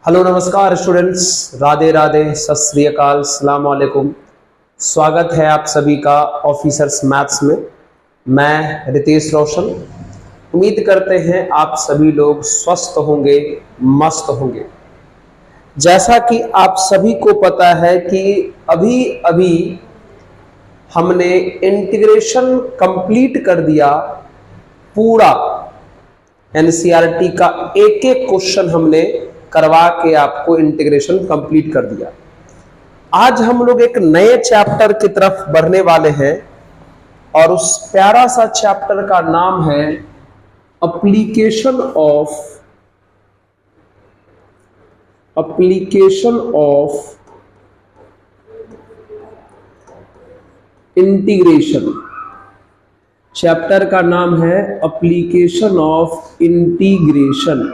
Hello नमस्कार students, Radhe Radhe, सत श्री अकाल, सलाम वालेकुम। स्वागत है आप सभी का ऑफिसर्स मैथ्स में। मैं रितेश रोशन। उम्मीद करते हैं आप सभी लोग स्वस्थ होंगे, मस्त होंगे। जैसा कि आप सभी को पता है कि अभी अभी हमने इंटीग्रेशन कंप्लीट कर दिया। पूरा एनसीईआरटी का एक एक क्वेश्चन हमने करवा के आपको इंटीग्रेशन कंप्लीट कर दिया। आज हम लोग एक नए चैप्टर की तरफ बढ़ने वाले हैं और उस प्यारा सा चैप्टर का नाम है एप्लीकेशन ऑफ इंटीग्रेशन। चैप्टर का नाम है एप्लीकेशन ऑफ इंटीग्रेशन।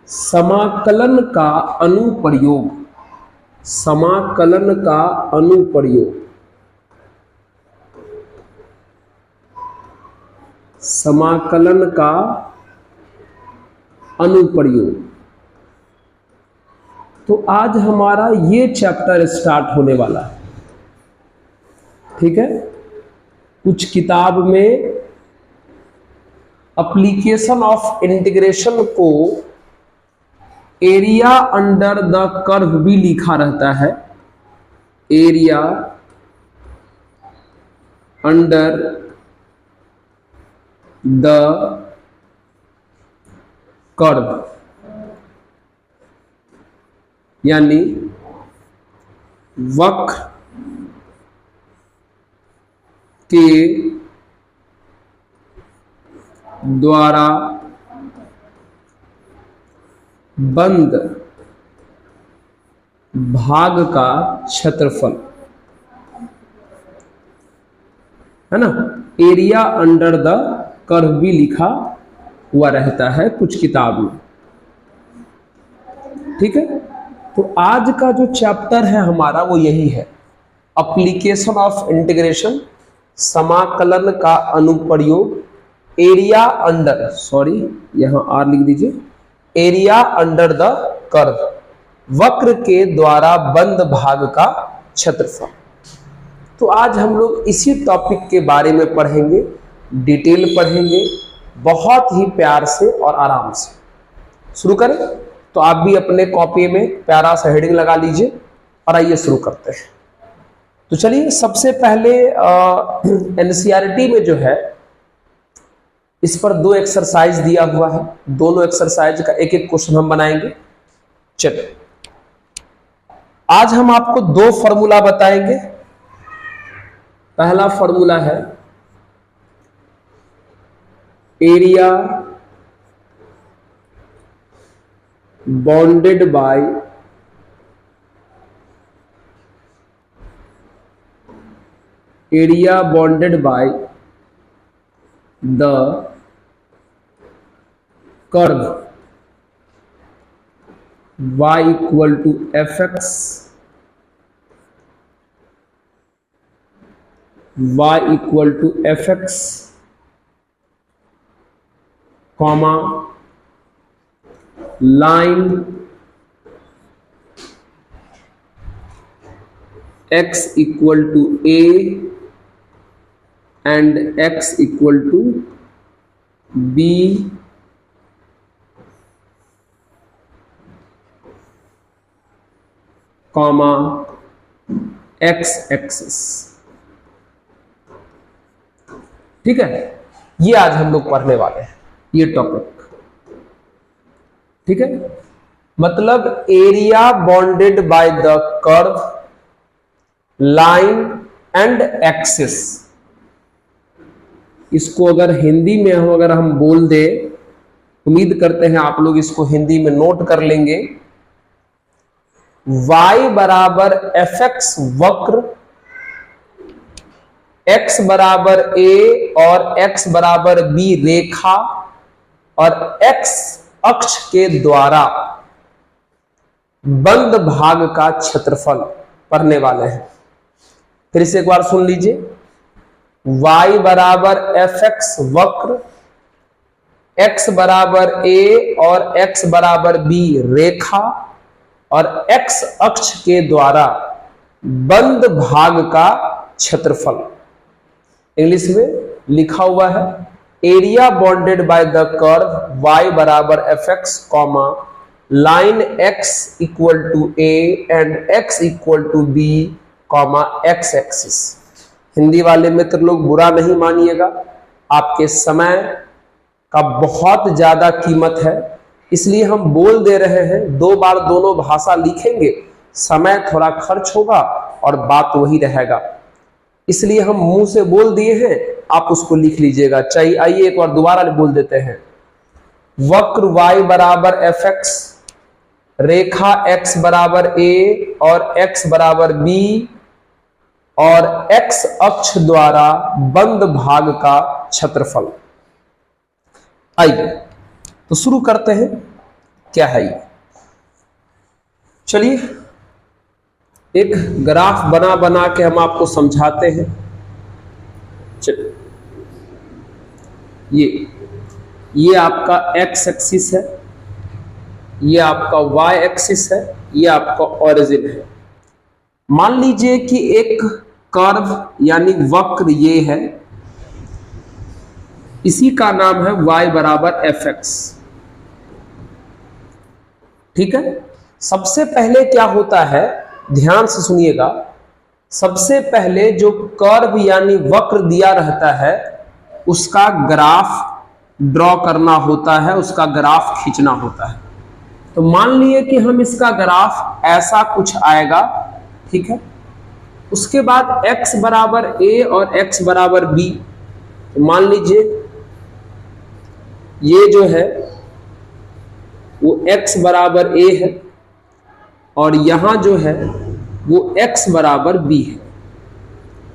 समाकलन का अनुप्रयोग। समाकलन का अनुप्रयोग। समाकलन का अनुप्रयोग। तो आज हमारा ये चैप्टर स्टार्ट होने वाला है। ठीक है, कुछ किताब में एप्लीकेशन ऑफ इंटीग्रेशन को एरिया अंडर द कर्व भी लिखा रहता है। एरिया अंडर द कर्व, यानी वक्र के द्वारा बंद भाग का क्षेत्रफल, है ना। एरिया अंडर द कर्व भी लिखा हुआ रहता है कुछ किताब में। ठीक है, तो आज का जो चैप्टर है हमारा वो यही है, एप्लीकेशन ऑफ इंटीग्रेशन, समाकलन का अनुप्रयोग। एरिया अंडर, सॉरी यहां आर लिख दीजिए, एरिया अंडर द कर्व, वक्र के द्वारा बंद भाग का क्षेत्रफल। तो आज हम लोग इसी टॉपिक के बारे में पढ़ेंगे, डिटेल पढ़ेंगे, बहुत ही प्यार से और आराम से। शुरू करें? तो आप भी अपने कॉपी में प्यारा सा हेडिंग लगा लीजिए और आइए शुरू करते हैं। तो चलिए, सबसे पहले एनसीईआरटी में जो है इस पर दो एक्सरसाइज दिया हुआ है। दोनों एक्सरसाइज का एक एक क्वेश्चन हम बनाएंगे। चलिए, आज हम आपको दो फॉर्मूला बताएंगे। पहला फॉर्मूला है area bounded by the curve y equal to fx, y equal to fx, comma line x equal to a and x equal to b, comma x axis. ठीक है, ये आज हम लोग पढ़ने वाले हैं ये टॉपिक। ठीक है, मतलब area bounded by the curve, line and axis. इसको अगर हिंदी में हम बोल दे, उम्मीद करते हैं आप लोग इसको हिंदी में नोट कर लेंगे। y बराबर fx वक्र, x बराबर a और x बराबर b रेखा और x अक्ष के द्वारा बंद भाग का क्षेत्रफल पढ़ने वाले हैं। फिर से एक बार सुन लीजिए, y बराबर एफ एक्स वक्र, x बराबर a और x बराबर b रेखा और x अक्ष के द्वारा बंद भाग का क्षेत्रफल। इंग्लिश में लिखा हुआ है area bounded by the curve y बराबर fx comma line x equal to a and x equal to b comma x axis. Hindi वाले मित्र लोग बुरा नहीं मानिएगा, आपके समय का बहुत ज्यादा कीमत है, इसलिए हम बोल दे रहे हैं। 2 बार दोनों भाषा लिखेंगे, समय थोड़ा खर्च होगा और बात वही रहेगा, इसलिए हम मुंह से बोल दिए हैं, आप उसको लिख लीजिएगा। चाहिए आइए एक बार दोबारा बोल देते हैं। वक्र y बराबर fx, रेखा x बराबर a और x बराबर b और x अक्ष द्वारा बंद भाग का क्षेत्रफल। आइए तो शुरू करते हैं, क्या है ये। चलिए एक ग्राफ बना बना के हम आपको समझाते हैं। चलिए ये आपका x एक्सिस है, ये आपका y एक्सिस है, ये आपका ओरिजिन है। मान लीजिए कि एक कर्व यानी वक्र ये है, इसी का नाम है y बराबर fx। ठीक है, सबसे पहले क्या होता है, ध्यान से सुनिएगा। सबसे पहले जो कर्व यानी वक्र दिया रहता है उसका ग्राफ ड्रॉ करना होता है, उसका ग्राफ खींचना होता है। तो मान लिए कि हम इसका ग्राफ ऐसा कुछ आएगा, ठीक है। उसके बाद x बराबर a और x बराबर b, तो मान लीजिए ये जो है वो x बराबर a है और यहां जो है वो x बराबर b है,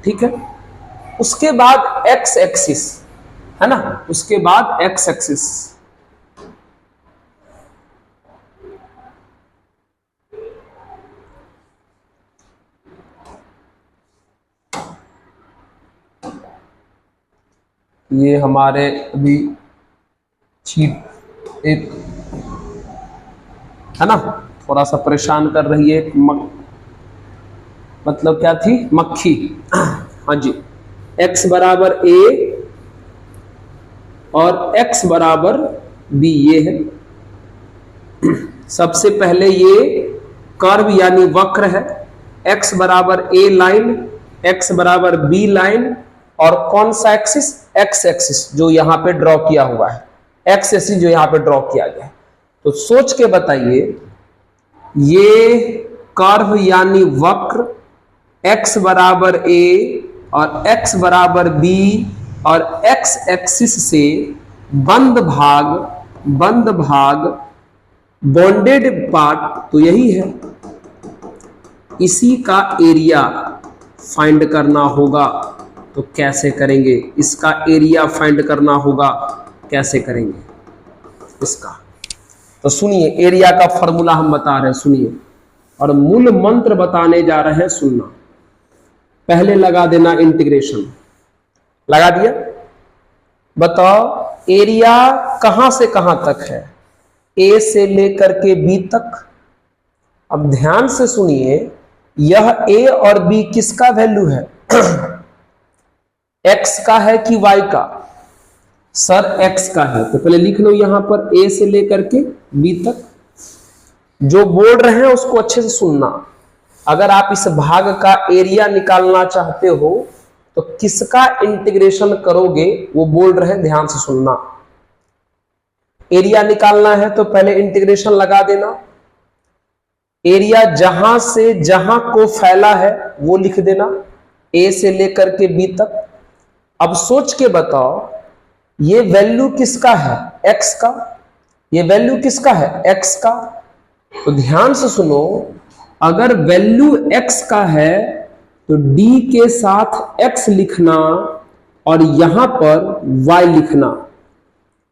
ठीक है। उसके बाद x एक्सिस है ना, उसके बाद x एक्सिस, ये हमारे अभी चीट एक है ना, थोड़ा सा परेशान कर रही है, मतलब क्या थी, मक्खी। हाँ जी, x बराबर a और x बराबर b ये है। सबसे पहले ये कर्व यानी वक्र है, x बराबर a लाइन, x बराबर b लाइन और कौन सा एक्सिस, x एक्सिस जो यहां पे ड्रॉ किया हुआ है, x एक्सिस जो यहां पे ड्रॉ किया गया है। तो सोच के बताइए, ये कर्व यानी वक्र x बराबर a और x बराबर b और x एक्सिस से बंद भाग बॉन्डेड पार्ट तो यही है, इसी का एरिया फाइंड करना होगा। तो कैसे करेंगे, इसका एरिया फाइंड करना होगा, कैसे करेंगे इसका। तो सुनिए, एरिया का फॉर्मूला हम बता रहे हैं, सुनिए, और मूल मंत्र बताने जा रहे हैं, सुनना। पहले लगा देना इंटीग्रेशन, लगा दिया। बताओ एरिया कहां से कहां तक है, ए से लेकर के बी तक। अब ध्यान से सुनिए, यह ए और बी किसका वैल्यू है, x का है कि y का, सर x का है। तो पहले लिख लो यहां पर a से लेकर के b तक। जो बोल रहे हैं उसको अच्छे से सुनना। अगर आप इस भाग का एरिया निकालना चाहते हो तो किसका इंटीग्रेशन करोगे, वो बोल रहे हैं, ध्यान से सुनना। एरिया निकालना है तो पहले इंटीग्रेशन लगा देना। एरिया जहां से जहां को फैला है वो लिख देना, a से लेकर के b तक। अब सोच के बताओ, ये वैल्यू किसका है, x का, ये वैल्यू किसका है, x का। तो ध्यान से सुनो, अगर वैल्यू x का है तो d के साथ x लिखना और यहां पर y लिखना।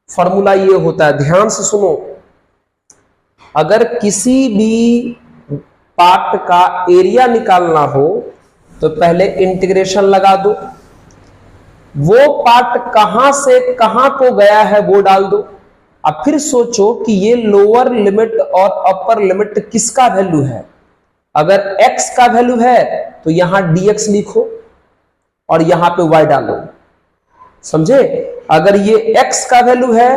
फॉर्मूला ये होता है, ध्यान से सुनो। अगर किसी भी पार्ट का एरिया निकालना हो तो पहले इंटीग्रेशन लगा दो, वो पार्ट कहां से कहां को गया है वो डाल दो, अब फिर सोचो कि ये लोअर लिमिट और अपर लिमिट किसका वैल्यू है। अगर x का वैल्यू है तो यहां dx लिखो और यहां पे y डालो, समझे। अगर ये x का वैल्यू है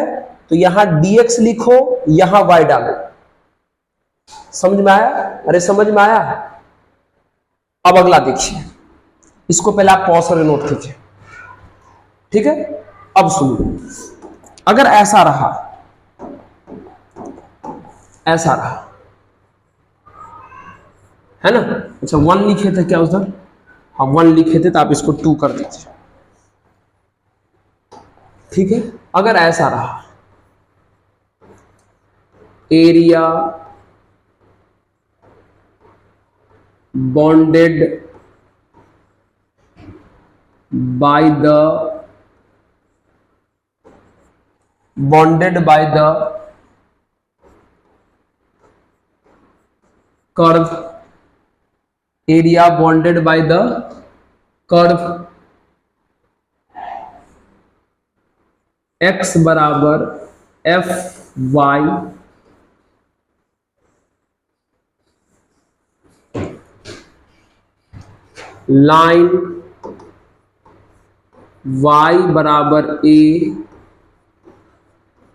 तो यहां dx लिखो, यहां y डालो। समझ में आया? अरे समझ में आया। अब अगला देखिए, इसको पहले आप पॉज और नोट कीजिए, ठीक है। अब सुनिए, अगर ऐसा रहा, ऐसा रहा, है ना। अच्छा 1 लिखे थे क्या उधर? हम 1 लिखे थे तो आप इसको 2 कर दीजिए, ठीक है। अगर ऐसा रहा, area bounded by the curve, area bounded by the curve x बराबर एफ वाई लाइन y बराबर a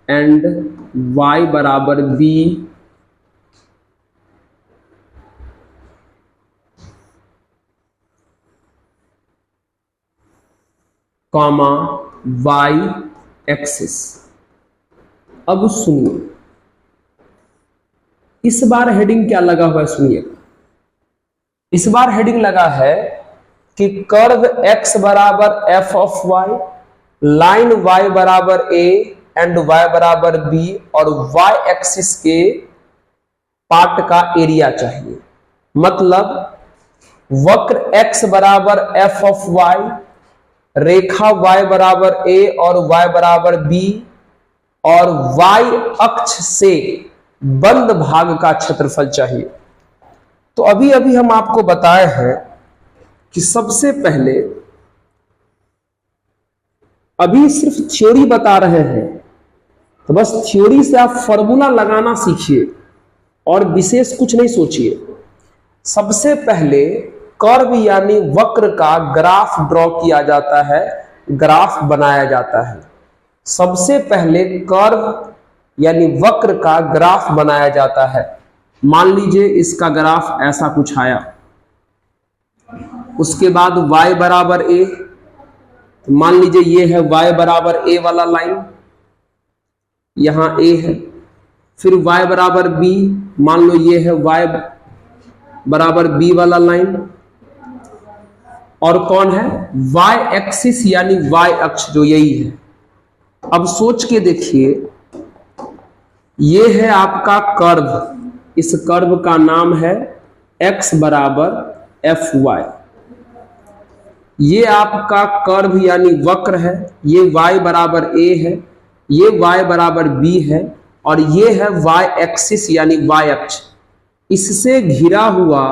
एंड y बराबर b कॉमा y एक्सिस। अब सुनिए, इस बार हेडिंग क्या लगा हुआ है, सुनिए। इस बार हेडिंग लगा है कि कर्व x बराबर F of y, line y बराबर a एंड y बराबर b और y एक्सिस के पार्ट का एरिया चाहिए। मतलब वक्र x बराबर F of y, Rekha y बराबर a और y बराबर b और y अक्ष से बंद भाग का क्षेत्रफल चाहिए। तो अभी अभी हम आपको बताए हैं कि सबसे पहले, अभी सिर्फ थ्योरी बता रहे हैं, तो बस थ्योरी से आप फॉर्मूला लगाना सीखिए और विशेष कुछ नहीं सोचिए। सबसे पहले कर्व यानी वक्र का ग्राफ ड्रॉ किया जाता है, ग्राफ बनाया जाता है। सबसे पहले कर्व यानी वक्र का ग्राफ बनाया जाता है। मान लीजिए इसका ग्राफ ऐसा कुछ आया, उसके बाद y बराबर a, तो मान लीजिए ये है y बराबर a वाला लाइन, यहां a है। फिर y बराबर b, मान लो ये है y बराबर b वाला लाइन, और कौन है y एक्सिस यानी y अक्ष जो यही है। अब सोच के देखिए, ये है आपका कर्व, इस कर्व का नाम है x बराबर एफ वाई। ये आपका कर्व यानी वक्र है, ये y बराबर a है, ये y बराबर b है और ये है y एक्सिस यानी y अक्ष। इससे घिरा हुआ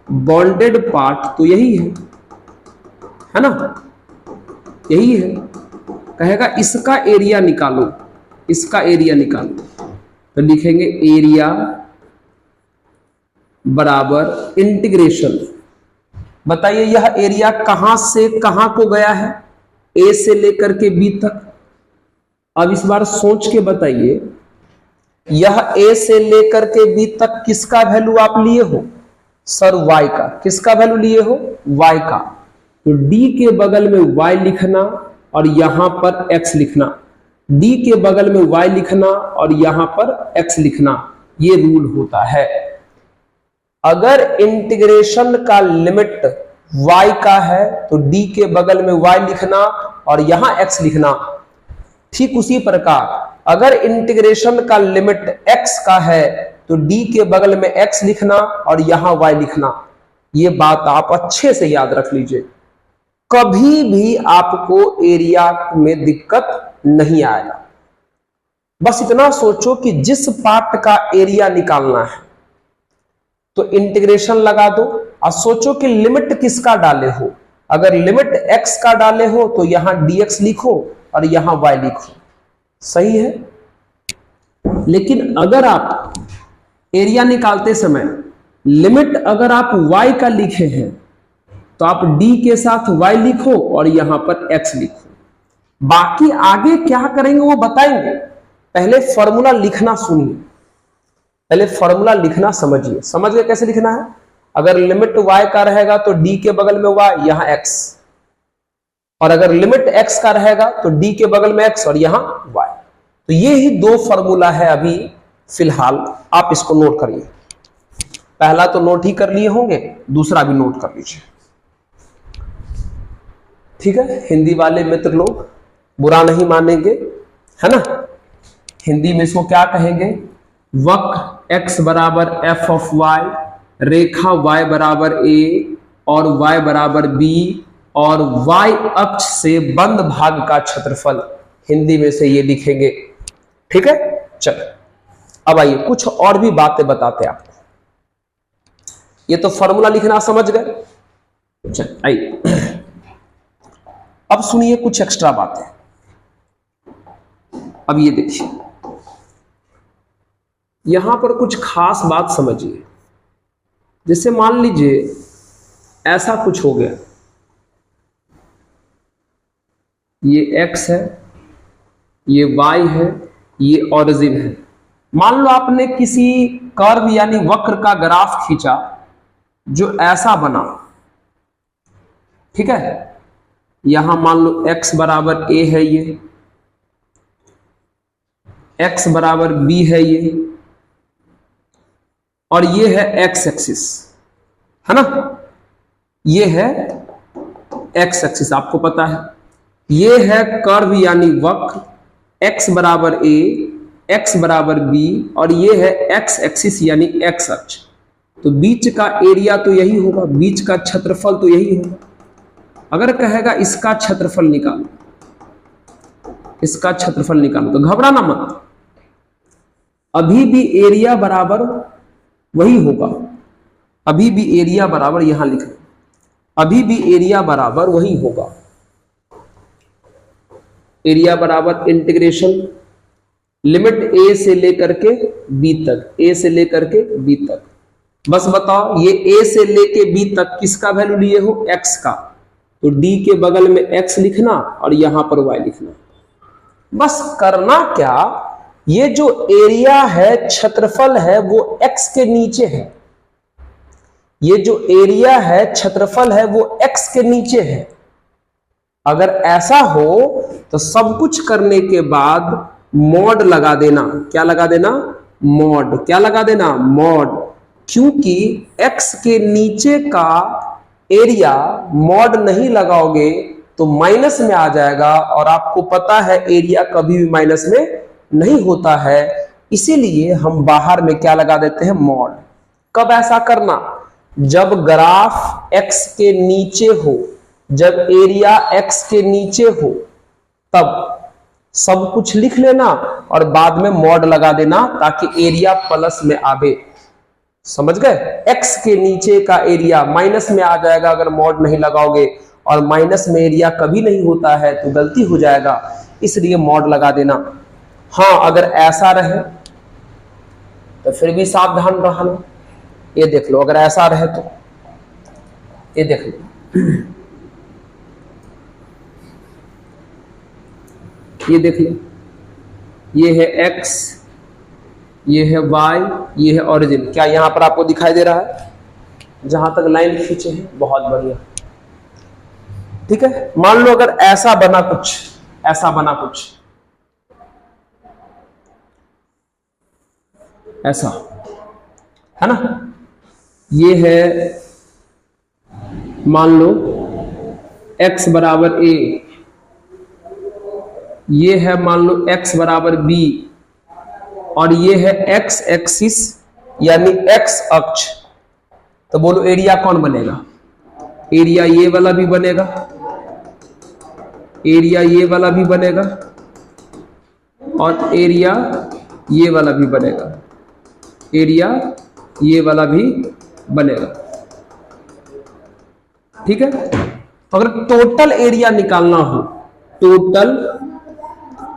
बॉन्डेड पार्ट तो यही है ना, यही है। कहेगा इसका एरिया निकालो, इसका एरिया निकालो, तो लिखेंगे एरिया बराबर इंटीग्रेशन। बताइए यह एरिया कहां से कहां को गया है, ए से लेकर के बी तक। अब इस बार सोच के बताइए, यह ए से लेकर के बी तक किसका वैल्यू आप लिए हो? सर y का। किसका वैल्यू लिए हो? y का। तो d के बगल में y लिखना और यहां पर x लिखना, d के बगल में y लिखना और यहां पर x लिखना, ये रूल होता है। अगर इंटीग्रेशन का लिमिट y का है तो d के बगल में y लिखना और यहां x लिखना। ठीक उसी प्रकार अगर इंटीग्रेशन का लिमिट x का है तो d के बगल में x लिखना और यहां y लिखना। ये बात आप अच्छे से याद रख लीजिए, कभी भी आपको एरिया में दिक्कत नहीं आएगा। बस इतना सोचो कि जिस पार्ट का एरिया निकालना है तो इंटीग्रेशन लगा दो और सोचो कि लिमिट किसका डाले हो। अगर लिमिट x का डाले हो तो यहां dx लिखो और यहां y लिखो। सही है? लेकिन अगर आप एरिया निकालते समय लिमिट अगर आप y का लिखे हैं तो आप d के साथ y लिखो और यहां पर x लिखो। बाकी आगे क्या करेंगे वो बताएंगे, पहले फॉर्मूला लिखना सुनिए, पहले फॉर्मूला लिखना समझिए। समझ गए कैसे लिखना है? अगर लिमिट y का रहेगा तो d के बगल में y, यहां x, और अगर लिमिट x का रहेगा तो d के बगल में x और यहां y। तो ये ही दो फॉर्मूला है अभी फिलहाल, आप इसको नोट करिए। पहला तो नोट ही कर लिए होंगे, दूसरा भी नोट कर लीजिए, ठीक है। हिंदी वाले मित्र लोग बुरा नहीं मानेंगे, है ना। हिंदी में इसको क्या कहेंगे? वक्र x बराबर f of y, Rekha y बराबर a और y बराबर b और y अक्ष से बंद भाग का क्षेत्रफल, हिंदी में से ये लिखेंगे, ठीक है। चलो अब आइए कुछ और भी बातें बताते हैं आपको। ये तो फॉर्मूला लिखना समझ गए, चल आइए अब सुनिए कुछ एक्स्ट्रा बातें। अब ये देखिए, यहां पर कुछ खास बात समझिए। जैसे मान लीजिए ऐसा कुछ हो गया, ये x है, ये y है, ये ओरिजिन है। मान लो आपने किसी कर्व यानी वक्र का ग्राफ खींचा जो ऐसा बना, ठीक है। यहां मान लो x बराबर a है, ये x बराबर b है ये, और ये है x एक्सिस, है ना। ये है x एक्सिस, आपको पता है। ये है कर्व यानी वक्र, x बराबर a, x बराबर b, और ये है x एक्सिस यानी x अक्ष। तो बीच का एरिया तो यही होगा, बीच का क्षेत्रफल तो यही होगा। अगर कहेगा इसका क्षेत्रफल निकालो, इसका क्षेत्रफल निकालो, तो घबराना मत, अभी भी एरिया बराबर वही होगा। अभी भी एरिया बराबर, यहां लिख रहे, अभी भी एरिया बराबर वही होगा। एरिया बराबर इंटीग्रेशन लिमिट a से लेकर के b तक, a से लेकर के b तक। बस बताओ ये a से लेके b तक किसका वैल्यू लिए हो? x का, तो d के बगल में x लिखना और यहां पर y लिखना। बस करना क्या, ये जो एरिया है, क्षेत्रफल है, वो x के नीचे है। ये जो एरिया है, क्षेत्रफल है, वो x के नीचे है। अगर ऐसा हो तो सब कुछ करने के बाद मॉड लगा देना। क्या लगा देना? मॉड। क्या लगा देना? मॉड। क्योंकि x के नीचे का एरिया मॉड नहीं लगाओगे तो माइनस में आ जाएगा, और आपको पता है एरिया कभी भी माइनस में नहीं होता है। इसीलिए हम बाहर में क्या लगा देते हैं? मॉड। कब ऐसा करना? जब ग्राफ x के नीचे हो, जब एरिया x के नीचे हो, तब सब कुछ लिख लेना और बाद में मॉड लगा देना ताकि एरिया प्लस में आवे। समझ गए? x के नीचे का एरिया माइनस में आ जाएगा अगर मॉड नहीं लगाओगे, और माइनस में एरिया कभी नहीं होता है तो गलती हो जाएगा, इसलिए मॉड लगा देना। हाँ, अगर ऐसा रहे तो फिर भी सावधान रहना। ये देख लो, अगर ऐसा रहे तो ये देख लो, ये देख लो, ये है x, ये है y, ये है ओरिजिन। क्या यहां पर आपको दिखाई दे रहा है? जहां तक लाइन खींचे हैं, बहुत बढ़िया, ठीक है। मान लो अगर ऐसा बना कुछ, ऐसा बना कुछ, ऐसा, है ना। ये है मान लो x बराबर a, ये है मान लो x बराबर b, और ये है x एक्सिस यानी x अक्ष। तो बोलो एरिया कौन बनेगा? एरिया ये वाला भी बनेगा, एरिया ये वाला भी बनेगा, और एरिया ये वाला भी बनेगा, एरिया ये वाला भी बनेगा, ठीक है। तो अगर टोटल एरिया निकालना हो, टोटल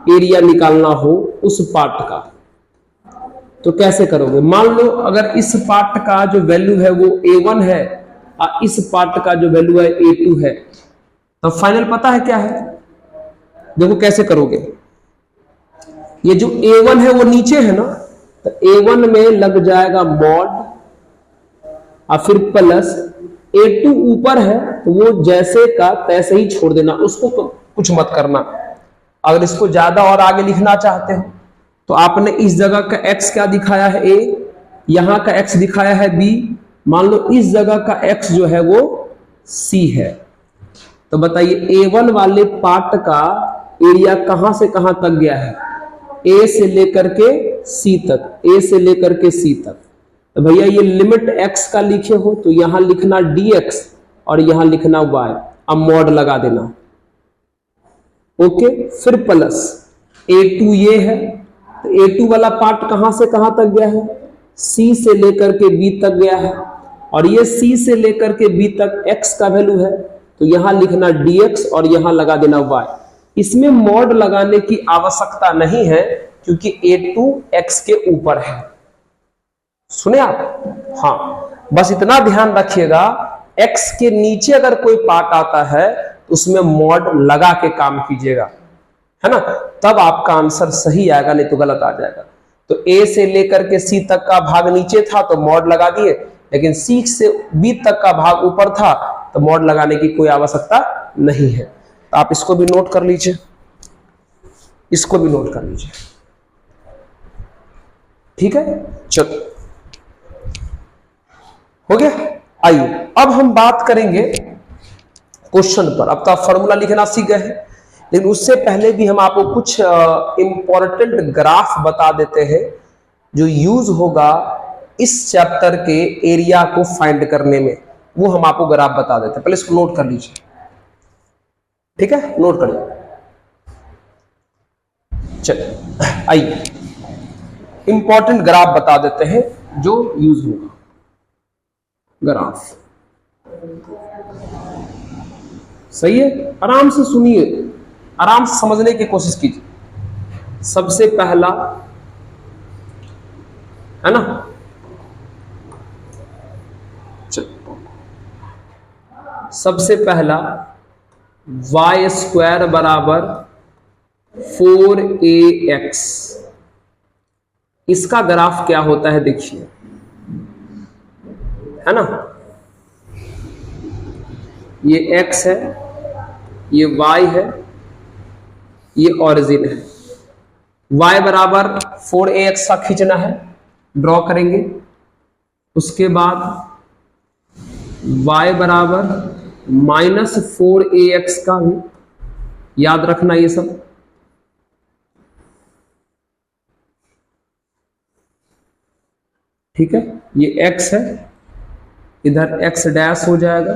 एरिया निकालना हो उस पार्ट का, तो कैसे करोगे? मान लो अगर इस पार्ट का जो वैल्यू है वो A1 है और इस पार्ट का जो वैल्यू है A2 है, तो फाइनल पता है क्या है? देखो कैसे करोगे। ये जो A1 है वो नीचे है ना, तो A1 में लग जाएगा मॉड और फिर प्लस A2 ऊपर है तो वो जैसे का तैसे ही छोड़ देना, उसको कुछ मत करना। अगर इसको ज्यादा और आगे लिखना चाहते हो तो आपने इस जगह का x क्या दिखाया है A, यहां का x दिखाया है B, मान लो इस जगह का x जो है वो C है। तो बताइए A1 वाले पार्ट का एरिया कहां से कहां तक गया है? A से लेकर के C तक, A से लेकर के C तक। तो भैया ये लिमिट x का लिखे हो तो यहां लिखना dx और यहां लिखना y, अब मॉड लगा देना। ओके, फिर प्लस A2 ये है, तो A2 वाला पार्ट कहां से कहां तक गया है? C से लेकर के B तक गया है, और ये C से लेकर के B तक x का वैल्यू है तो यहां लिखना dx और यहां लगा देना y। इसमें मॉड लगाने की आवश्यकता नहीं है क्योंकि A2 x के ऊपर है। सुने आप? हाँ, बस इतना ध्यान रखिएगा, x के नीचे अगर कोई पार्ट आता है तो उसमें मॉड लगा के काम कीजिएगा, है ना, तब आपका आंसर सही आएगा, नहीं तो गलत आ जाएगा। तो A से लेकर के C तक का भाग नीचे था तो मॉड लगा दिए, लेकिन C से B तक का भाग ऊपर था तो मॉड लगाने की कोई आवश्यकता नहीं है। तो आप इसको भी नोट कर लीजिए, इसको भी नोट कर लीजिए, ठीक है। चलो, हो गया। आइए अब हम बात करेंगे क्वेश्चन पर। अब तो आप फॉर्मूला लिखना सीख गए हैं, लेकिन उससे पहले भी हम आपको कुछ इंपॉर्टेंट ग्राफ बता देते हैं जो यूज होगा इस चैप्टर के एरिया को फाइंड करने में। वो हम आपको ग्राफ बता देते हैं, पहले इसको नोट कर लीजिए, ठीक है, नोट करिए। चलिए आइए इंपॉर्टेंट ग्राफ बता देते हैं जो यूज होगा। ग्राफ सही है, आराम से सुनिए, आराम से समझने की कोशिश कीजिए। सबसे पहला है ना, सबसे पहला y स्क्वायर बराबर 4ax, इसका ग्राफ क्या होता है देखिए, है ना, ये x है, ये y है, ये ओरिजिन है। y बराबर 4ax का खींचना है, ड्रॉ करेंगे। उसके बाद y बराबर -4ax का भी याद रखना, ये सब ठीक है। ये x है, इधर x डैश हो जाएगा,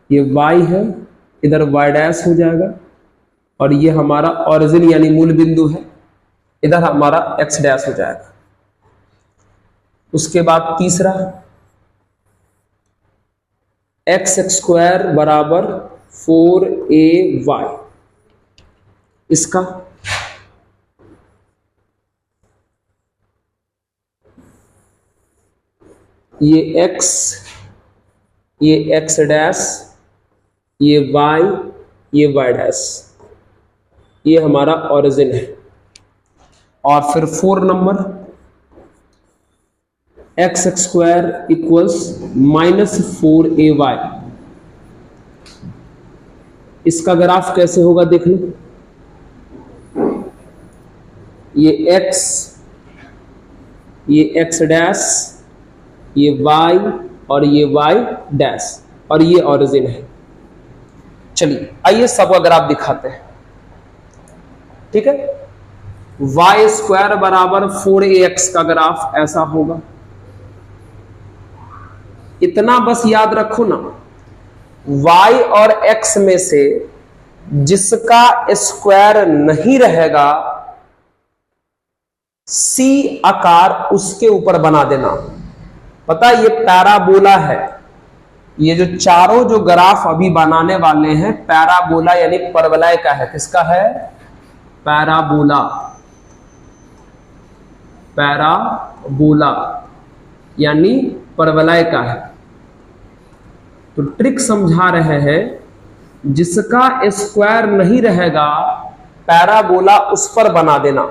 ये y है, इधर y डैश हो जाएगा, और ये हमारा ओरिजिन यानी मूल बिंदु है, इधर हमारा x डैश हो जाएगा। उसके बाद तीसरा x स्क्वायर बराबर 4ay, इसका ये x, ये x डैश, ये y, ये y डैश, ये हमारा ओरिजिन है। और फिर 4 number x square equals -4ay, इसका ग्राफ कैसे होगा देख लो, ये x, ये x डैश, ये y और ये y डैश, और ये ओरिजिन है। चलिए आइए सब ग्राफ दिखाते हैं, ठीक है। y स्क्वायर बराबर 4ax का ग्राफ ऐसा होगा। इतना बस याद रखो ना, y और x में से जिसका स्क्वायर नहीं रहेगा c आकार उसके ऊपर बना देना। पता है ये पैराबोला है, ये जो चारों जो ग्राफ अभी बनाने वाले हैं पैराबोला यानी परवलय का है। किसका है? पैराबोला। पैराबोला यानी परवलय का है। तो ट्रिक समझा रहे हैं, जिसका स्क्वायर नहीं रहेगा पैराबोला उस पर बना देना।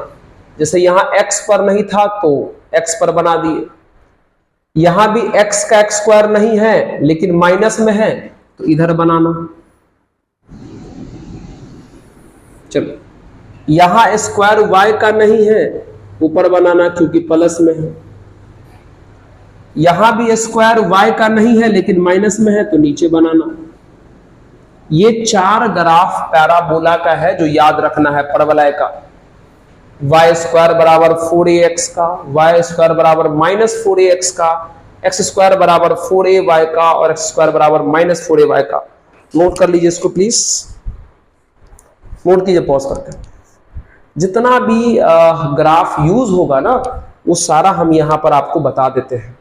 जैसे यहां x पर नहीं था तो x पर बना दिए, यहां भी x का x स्क्वायर नहीं है लेकिन माइनस में है तो इधर बनाना। चलो, यहां स्क्वायर y का नहीं है, ऊपर बनाना क्योंकि प्लस में है। यहां भी स्क्वायर y का नहीं है लेकिन माइनस में है तो नीचे बनाना। ये 4 ग्राफ पैराबोला का है जो याद रखना है परवलय का। वाई स्क्वायर बराबर 4ax का, वाई स्क्वायर बराबर -4ax का, एक्स स्क्वायर बराबर 4ay का और एक्स स्क्वायर बराबर -4ay का। नोट कर लीजिए इसको प्लीज, नोट कीजिए पॉज करके। जितना भी ग्राफ यूज होगा ना वो सारा हम यहां पर आपको बता देते हैं,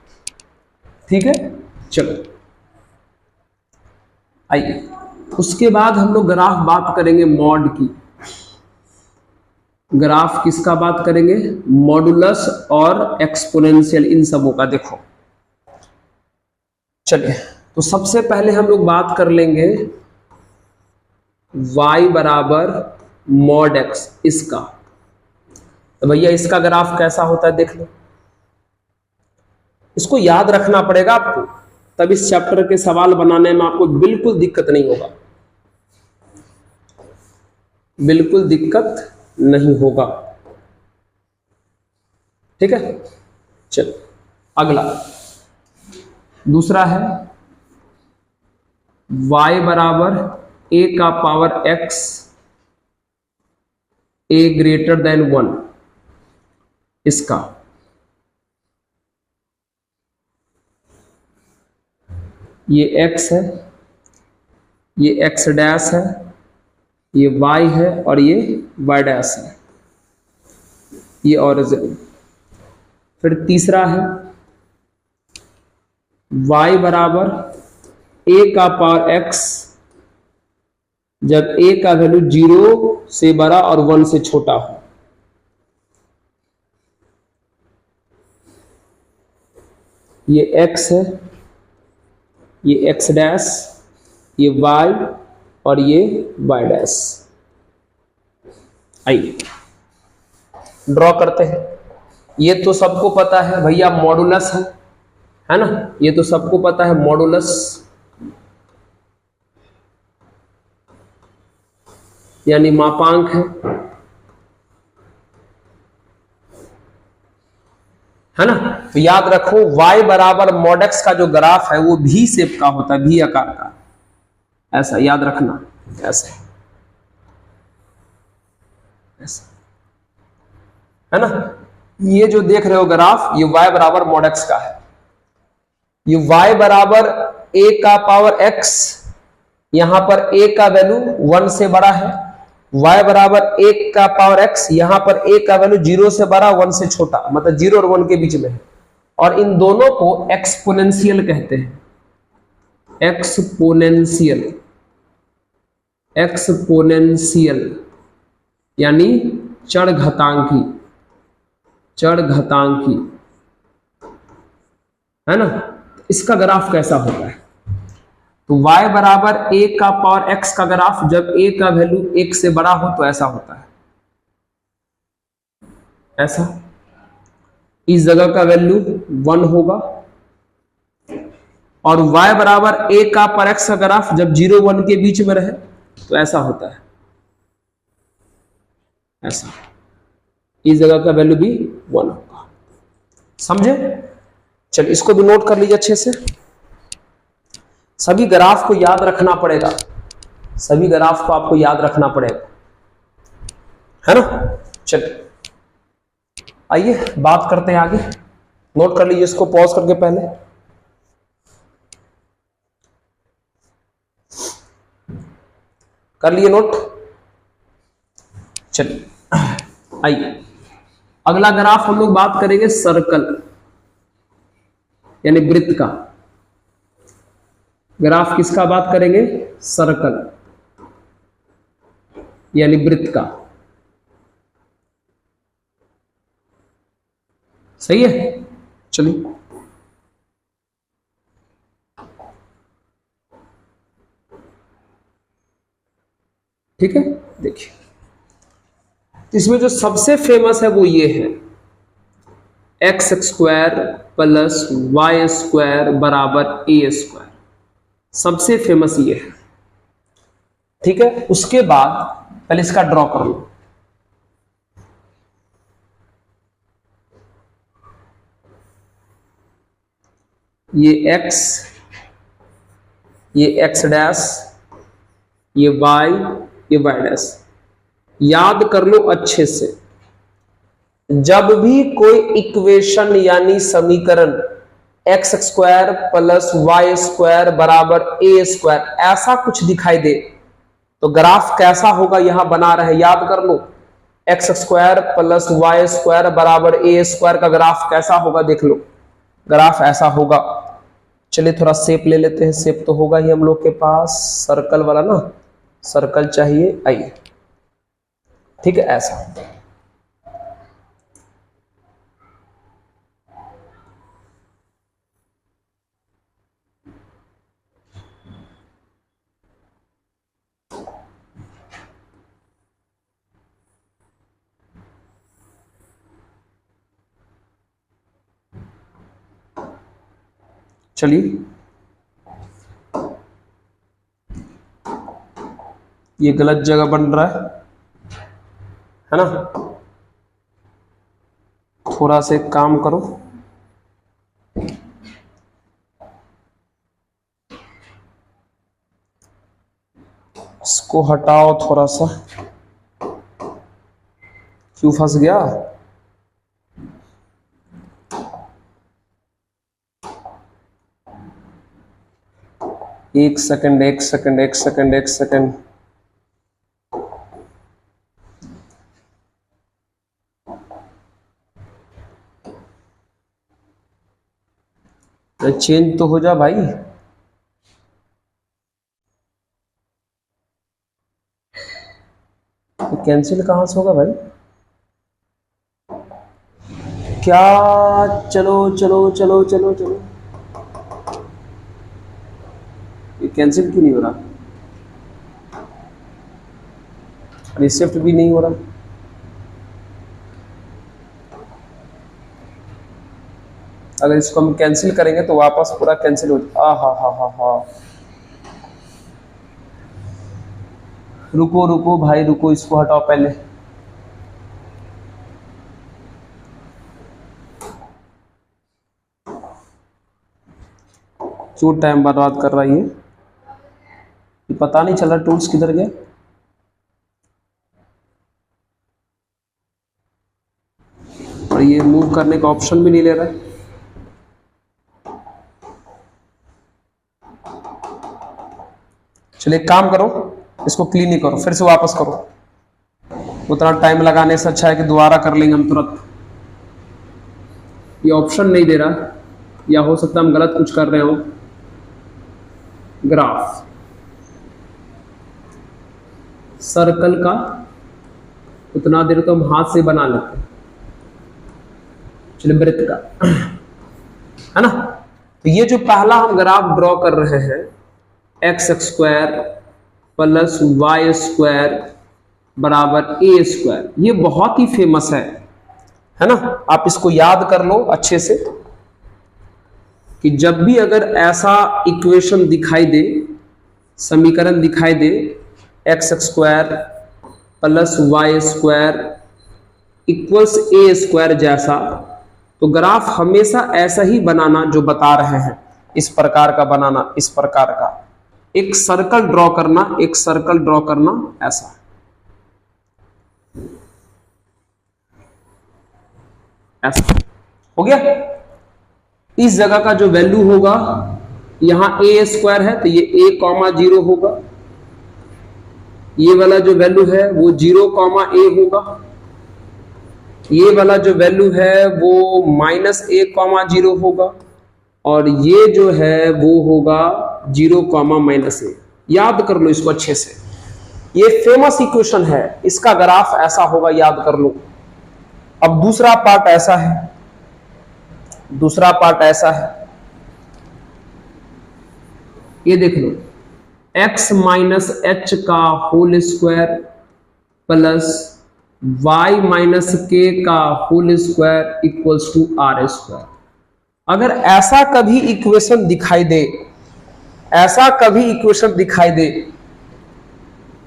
ठीक है। चलो आइए, उसके बाद हम लोग ग्राफ बात करेंगे मॉड की। ग्राफ किसका बात करेंगे? मॉडुलस और एक्सपोनेंशियल, इन सबों का। देखो चलिए, तो सबसे पहले हम लोग बात कर लेंगे y बराबर मॉड x, इसका। तो भैया इसका ग्राफ कैसा होता है देख लो, इसको याद रखना पड़ेगा आपको, तब इस चैप्टर के सवाल बनाने में आपको बिल्कुल दिक्कत नहीं होगा, बिल्कुल दिक्कत नहीं होगा, ठीक है। चलो अगला, दूसरा है y बराबर a का power x a greater than 1, इसका। ये x है, ये x डैश है, ये y है और ये y डैश है, ये ओरिजिन। फिर तीसरा है y बराबर a का पावर x जब a का वैल्यू 0 से बड़ा और 1 से छोटा हो। ये x है, ये x डैश, ये y और ये y डैश। आइए ड्रॉ करते हैं। ये तो सबको पता है भैया मॉडुलस है ना, ये तो सबको पता है मॉडुलस यानी मापांक है ना। तो याद रखो y बराबर मॉड x का जो ग्राफ है वो भी शेप का होता है, भी आकार का, ऐसा याद रखना, ऐसा ऐसा है ना। ये जो देख रहे हो ग्राफ, ये y बराबर मॉड x का है। ये y बराबर a का पावर x, यहां पर a का वैल्यू 1 से बड़ा है, y बराबर 1 का पावर x, यहां पर a का वैल्यू 0 से बड़ा 1 से छोटा, मतलब 0 और 1 के बीच में है। और इन दोनों को एक्सपोनेंशियल कहते हैं, एक्सपोनेंशियल, एक्सपोनेंशियल यानी चरघातांकी, चरघातांकी है ना। इसका ग्राफ कैसा होता है? तो y बराबर a का पावर x का ग्राफ जब a का वैल्यू 1 से बड़ा हो तो ऐसा होता है, ऐसा। इस जगह का वैल्यू 1 होगा। और y बराबर a का पावर x का ग्राफ जब 0 1 के बीच में रहे तो ऐसा होता है, ऐसा। इस जगह का वैल्यू भी 1 होगा, समझे। चलिए इसको भी नोट कर लीजिए अच्छे से। सभी ग्राफ को याद रखना पड़ेगा, सभी ग्राफ को आपको याद रखना पड़ेगा, है ना। चलिए आइए बात करते हैं आगे। नोट कर लीजिए इसको पॉज करके पहले। कर लिए नोट? चलिए आइए, अगला ग्राफ हम लोग बात करेंगे सर्कल यानी वृत्त का। ग्राफ किसका बात करेंगे? सर्कल यानी वृत्त का। सही है, चलिए ठीक है। देखिए इसमें जो सबसे फेमस है वो ये है, x square plus y square बराबर ए स्क्वायर, सबसे फेमस ये है। ठीक है, उसके बाद पहले इसका ड्रॉ कर लो। ये x, ये x डैश, ये y, ये y डैश। याद कर लो अच्छे से, जब भी कोई इक्वेशन यानी समीकरण x square plus y square बराबर ए स्क्वायर ऐसा कुछ दिखाई दे तो ग्राफ कैसा होगा यहां बना रहे, याद कर लो। X square plus y square बराबर ए स्क्वायर का ग्राफ कैसा होगा देख लो, ग्राफ ऐसा होगा। चलिए थोड़ा शेप ले लेते हैं, शेप तो होगा ही हम लोग के पास, सर्कल वाला ना, सर्कल चाहिए, आइए ठीक है ऐसा। चलिए ये गलत जगह बन रहा है ना, थोड़ा से काम करो। इसको हटाओ थोड़ा सा, क्यों फंस गया? एक सेकंड एक सेकंड एक सेकंड एक सेकंड, चेंज तो हो जा भाई। कैंसिल कहां से होगा भाई? क्या? चलो चलो चलो चलो चलो, ये कैंसिल क्यों नहीं हो रहा? अरे शिफ्ट भी नहीं हो रहा। अगर इसको हम कैंसिल करेंगे तो वापस पूरा कैंसिल हो जाए। हा। रुको रुको भाई रुको, इसको हटाओ पहले। क्यों टाइम बर्बाद कर रहा है ये पता नहीं चल रहा। टूल्स किधर गए? और ये मूव करने का ऑप्शन भी नहीं ले रहा है। चलिए काम करो, इसको क्लीन ही करो, फिर से वापस करो। उतना टाइम लगाने से अच्छा है कि दोबारा कर लेंगे हम तुरंत। ये ऑप्शन नहीं दे रहा, या हो सकता है हम गलत कुछ कर रहे हो। ग्राफ सर्कल का उतना देर तो हम हाथ से बना लेते हैं। चलिए वृत्त का है ना। तो ये जो पहला हम ग्राफ ड्रॉ कर रहे हैं, x square plus y square बराबर ए स्क्वायर, ये बहुत ही फेमस है ना। आप इसको याद कर लो अच्छे से कि जब भी अगर ऐसा इक्वेशन दिखाई दे, समीकरण दिखाई दे, x square plus y square equals a square जैसा, तो ग्राफ हमेशा ऐसा ही बनाना जो बता रहे हैं, इस प्रकार का बनाना, इस प्रकार का एक सर्कल ड्रॉ करना, एक सर्कल ड्रॉ करना ऐसा। ऐसा हो गया। इस जगह का जो वैल्यू होगा, यहां ए स्क्वायर है तो ये ए कॉमा 0 होगा, ये वाला जो वैल्यू है वो 0 कॉमा ए होगा, ये वाला जो वैल्यू है वो माइनस ए कॉमा 0 होगा, और ये जो है वो होगा 0 कॉमा माइनस ए। याद कर लो इसको अच्छे से, ये फेमस इक्वेशन है, इसका ग्राफ ऐसा होगा, याद कर लो। अब दूसरा पार्ट ऐसा है, दूसरा पार्ट ऐसा है, ये देख लो, x माइनस एच का whole square plus y minus k का whole square equals to r square. अगर ऐसा कभी इक्वेशन दिखाई दे, ऐसा कभी इक्वेशन दिखाई दे,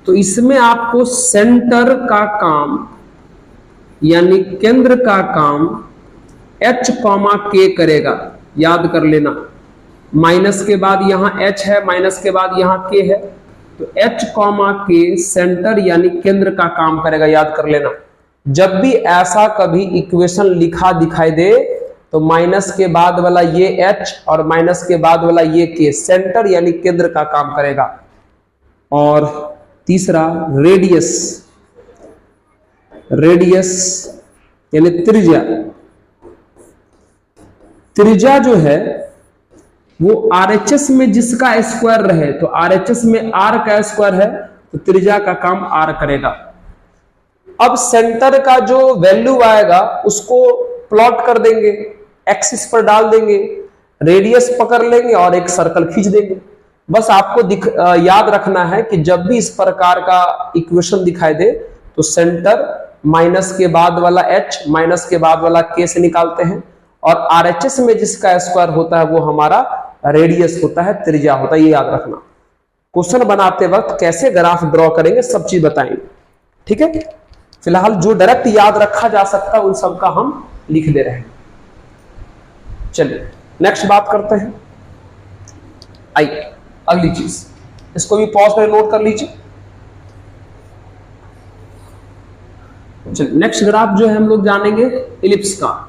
तो इसमें आपको सेंटर का काम यानी केंद्र का काम h कॉमा k करेगा। याद कर लेना, माइनस के बाद यहां h है, माइनस के बाद यहां k है, तो h कॉमा k सेंटर यानी केंद्र का काम करेगा। याद कर लेना, जब भी ऐसा कभी इक्वेशन लिखा दिखाई दे तो माइनस के बाद वाला ये h और माइनस के बाद वाला ये k सेंटर यानी केंद्र का काम करेगा। और तीसरा रेडियस, रेडियस यानी त्रिज्या। त्रिज्या जो है वो RHS में जिसका स्क्वायर रहे, तो RHS में r का स्क्वायर है तो त्रिज्या का काम r करेगा। अब सेंटर का जो वैल्यू आएगा उसको प्लॉट कर देंगे, एक्सिस पर डाल देंगे, रेडियस पकड़ लेंगे और एक सर्कल खींच देंगे। बस आपको याद रखना है कि जब भी इस प्रकार का इक्वेशन दिखाई दे तो सेंटर माइनस के बाद वाला h माइनस के बाद वाला k से निकालते हैं, और RHS में जिसका स्क्वायर होता है वो हमारा रेडियस होता है, त्रिज्या होता है। ये याद रखना। क्वेश्चन बनाते वक्त कैसे ग्राफ ड्रॉ करेंगे सब चीज बताएंगे, ठीक है। फिलहाल जो डायरेक्ट याद रखा जा सकता है उन सब का हम लिख दे रहे हैं। चलिए नेक्स्ट बात करते हैं। आइए अगली चीज, इसको भी पॉज कर नोट कर लीजिए। चलिए नेक्स्ट ग्राफ जो है हम लोग जानेंगे इलिप्स का।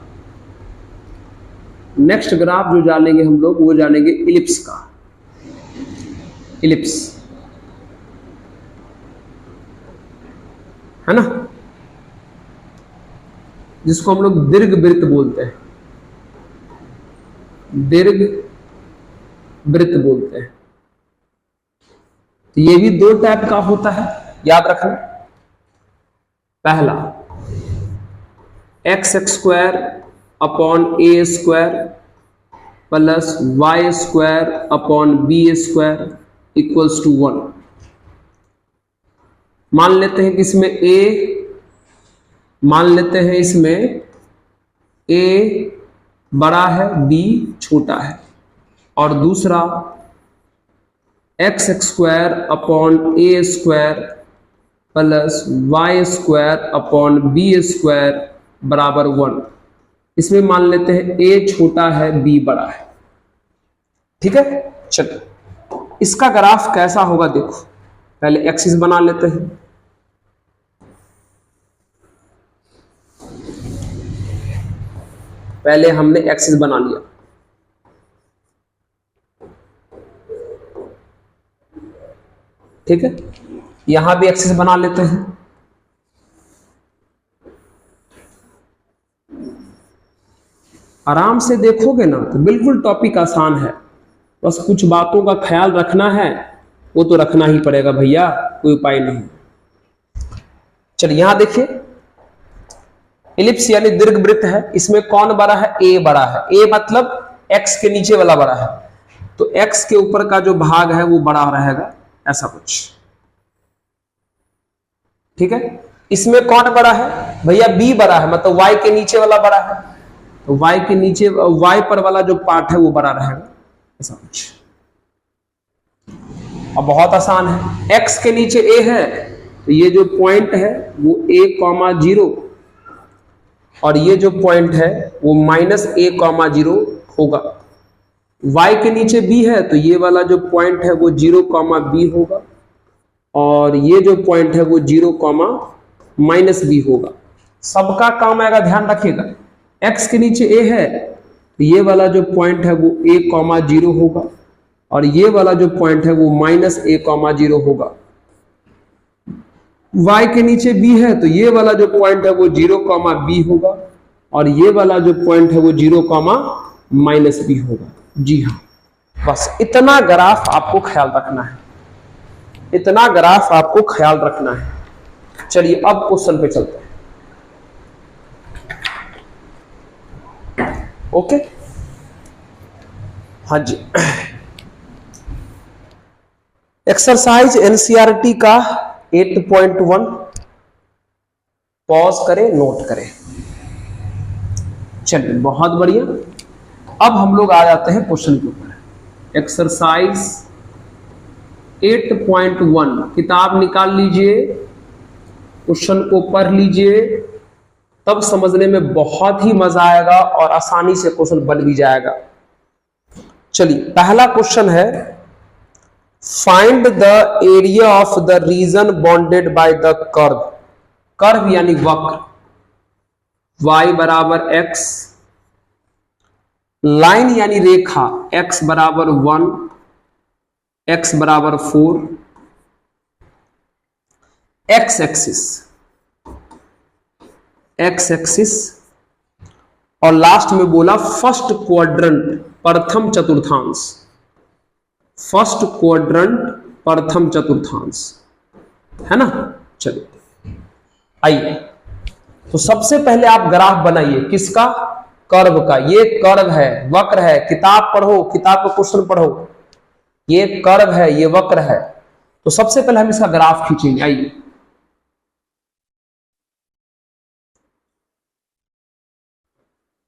नेक्स्ट ग्राफ जो जानेंगे हम लोग वो जानेंगे इलिप्स का। इलिप्स है ना, जिसको हम लोग दीर्घवृत्त बोलते हैं, दीर्घवृत्त बोलते हैं। तो ये भी दो टाइप का होता है, याद रखना। पहला x square upon a square plus y square upon b square equals to 1। मान लेते हैं कि इसमें a, मान लेते हैं इसमें a बड़ा है b छोटा है, और दूसरा x square upon a square plus y square upon b square बराबर 1। इसमें मान लेते हैं a छोटा है b बड़ा है, ठीक है। चलो इसका ग्राफ कैसा होगा देखो, पहले एक्सिस बना लेते हैं। पहले हमने एक्सिस बना लिया, ठीक है। यहां भी एक्सिस बना लेते हैं। आराम से देखोगे ना तो बिल्कुल टॉपिक आसान है, बस कुछ बातों का ख्याल रखना है, वो तो रखना ही पड़ेगा भैया, कोई उपाय नहीं। चलिए यहां देखिए, इलिप्स यानी दीर्घवृत्त है, इसमें कौन बड़ा है, ए बड़ा है। ए मतलब एक्स के नीचे वाला बड़ा है, तो एक्स के ऊपर का जो भाग है वो बड़ा रहेगा, ऐसा कुछ, ठीक है। इसमें कौन बड़ा है भैया, बी बड़ा है, मतलब वाई के नीचे वाला बड़ा है, तो वाई के नीचे, वाई पर वाला जो पार्ट है वो बड़ा रहेगा, ऐसा कुछ। अब बहुत आसान है, एक्स के नीचे ए है तो ये जो पॉइंट है वो a,0 और ये जो पॉइंट है वो -a,0 होगा। y के नीचे b है तो ये वाला जो पॉइंट है वो 0,b होगा, और ये जो पॉइंट है वो 0,-b होगा। सबका काम आएगा, ध्यान रखिएगा। x के नीचे a है तो ये वाला जो पॉइंट है वो a,0 होगा, और ये वाला जो पॉइंट है वो -a,0 होगा। y के नीचे b है तो ये वाला जो पॉइंट है वो 0,b होगा, और ये वाला जो पॉइंट है वो 0,-b होगा। जी हाँ, बस इतना ग्राफ आपको ख्याल रखना है, इतना ग्राफ आपको ख्याल रखना है। चलिए अब क्वेश्चन पे चलते हैं। ओके, हाँ जी, एक्सरसाइज एनसीईआरटी का 8.1 पॉज करें, नोट करें। चलिए बहुत बढ़िया। अब हम लोग आ जाते हैं क्वेश्चन के ऊपर। एक्सरसाइज 8.1 किताब निकाल लीजिए, क्वेश्चन को पढ़ लीजिए, तब समझने में बहुत ही मजा आएगा और आसानी से क्वेश्चन बन भी जाएगा। चलिए पहला क्वेश्चन है, find the area of the reason bounded by the curve. Curve यानी वक्र, y बराबर x, लाइन यानी रेखा x बराबर 1, x बराबर 4, x एक्सिस और लास्ट में बोला फर्स्ट क्वाड्रेंट, प्रथम चतुर्थांश, फर्स्ट क्वाड्रेंट प्रथम चतुर्थांश, है ना। चलिए आइए, तो सबसे पहले आप ग्राफ बनाइए, किसका? कर्व का। ये कर्व है, वक्र है, किताब पढ़ो, किताब का क्वेश्चन पढ़ो। ये कर्व है, ये वक्र है, तो सबसे पहले हम इसका ग्राफ खींचेंगे। आइए,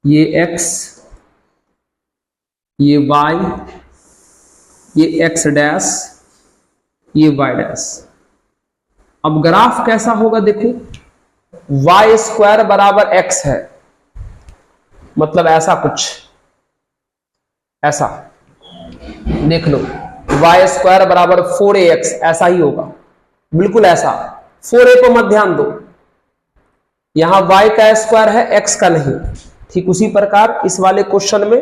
ये x, ये y, ये x डैश, ये y डैश। अब ग्राफ कैसा होगा देखो, y स्क्वायर बराबर x है, मतलब ऐसा कुछ, ऐसा देख लो, y स्क्वायर बराबर 4ax, ऐसा ही होगा, बिल्कुल ऐसा। 4a को मत ध्यान दो, यहां y का स्क्वायर है, x का नहीं। ठीक उसी प्रकार इस वाले क्वेश्चन में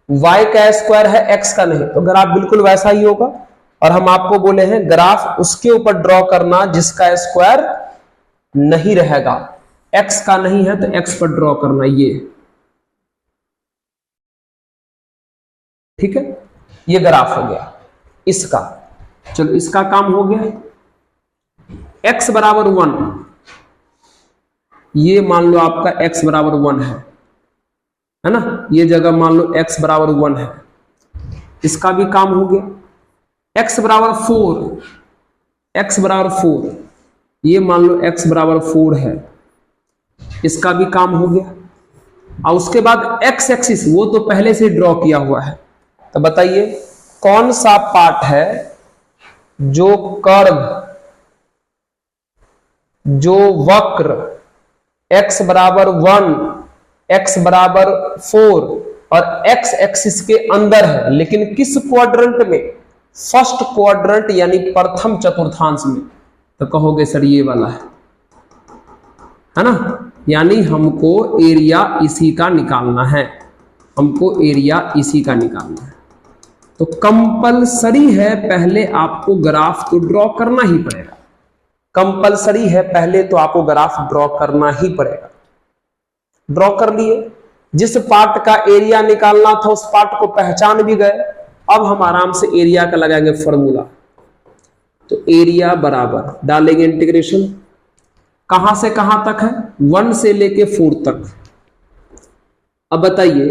y का स्क्वायर है, x का नहीं, तो ग्राफ बिल्कुल वैसा ही होगा। और हम आपको बोले हैं ग्राफ उसके ऊपर ड्रॉ करना जिसका स्क्वायर नहीं रहेगा, x का नहीं है तो x पर ड्रॉ करना, ये ठीक है। ये ग्राफ हो गया इसका। चलो इसका काम हो गया, x बराबर 1, ये मान लो आपका x बराबर 1 है ना, ये जगह मान लो x बराबर 1 है, इसका भी काम हो गया। x बराबर 4, x बराबर 4, ये मान लो x बराबर 4 है, इसका भी काम हो गया। और उसके बाद x एक्सिस वो तो पहले से ड्रॉ किया हुआ है, तो बताइए कौन सा पार्ट है जो कर्व, जो वक्र x बराबर 1, x बराबर 4 और x एक्सिस के अंदर है, लेकिन किस क्वाड्रेंट में? फर्स्ट क्वाड्रेंट यानी प्रथम चतुर्थांश में। तो कहोगे सर ये वाला है ना, यानी हमको एरिया इसी का निकालना है, हमको एरिया इसी का निकालना है। तो कंपलसरी है, पहले आपको ग्राफ तो ड्रॉ करना ही पड़ेगा, कंपलसरी है, पहले तो आपको ग्राफ ड्रॉ करना ही पड़ेगा। ड्रॉ कर लिए, जिस पार्ट का एरिया निकालना था उस पार्ट को पहचान भी गए। अब हम आराम से एरिया का लगाएंगे फॉर्मूला। तो एरिया बराबर डालेंगे इंटीग्रेशन, कहां से कहां तक है? 1 से लेके 4 तक। अब बताइए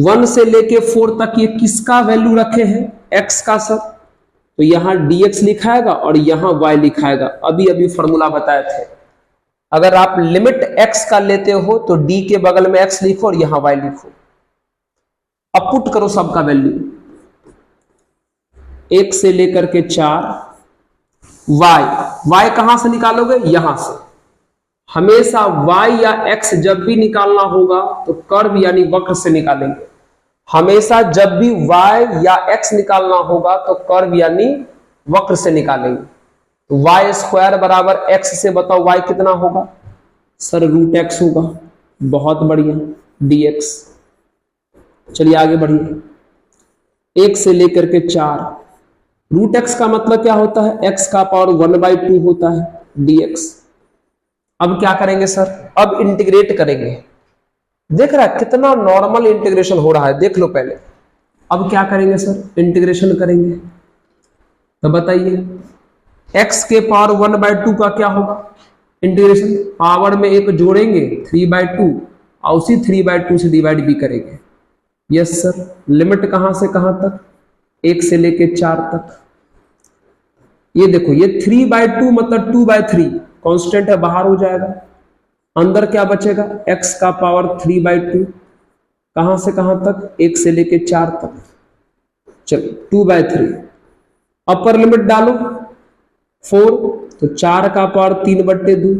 1 से लेके 4 तक ये किसका वैल्यू रखे हैं? x का सर, तो यहां dx लिखाएगा और यहां y लिखाएगा। अभी अभी फॉर्मूला बताए थे, अगर आप लिमिट x का लेते हो तो d के बगल में x लिखो और यहां y लिखो। अब पुट करो सबका वैल्यू, 1 से लेकर के 4, y कहां से निकालोगे? यहां से। हमेशा y या x जब भी निकालना होगा तो कर्व यानी वक्र से निकालेंगे। हमेशा जब भी y या x निकालना होगा तो कर्व यानी वक्र से निकालेंगे। तो y स्क्वायर बराबर x से बताओ y कितना होगा? सर √x होगा। बहुत बढ़िया, dx। चलिए आगे बढ़िए, 1 से लेकर के 4, √x का मतलब क्या होता है? x का पावर 1/2 होता है, dx। अब क्या करेंगे सर? अब इंटीग्रेट करेंगे। देख रहा है कितना नॉर्मल इंटीग्रेशन हो रहा है, देख लो पहले। अब क्या करेंगे सर? इंटीग्रेशन करेंगे। तो बताइए x के पावर 1/2 का क्या होगा? इंटीग्रेशन पावर में एक जोड़ेंगे 3/2 और उसी 3/2 से डिवाइड भी करेंगे। यस सर, लिमिट कहां से कहां तक? 1 से लेके 4 तक। ये देखो, ये 3/2 मतलब 2/3 कांस्टेंट है, बाहर हो जाएगा। अंदर क्या बचेगा? x का पावर 3/2। कहां से कहां तक? 1 से लेके 4 तक। चलो 2/3। अपर लिमिट डालो 4, तो 4 का पावर 3/2।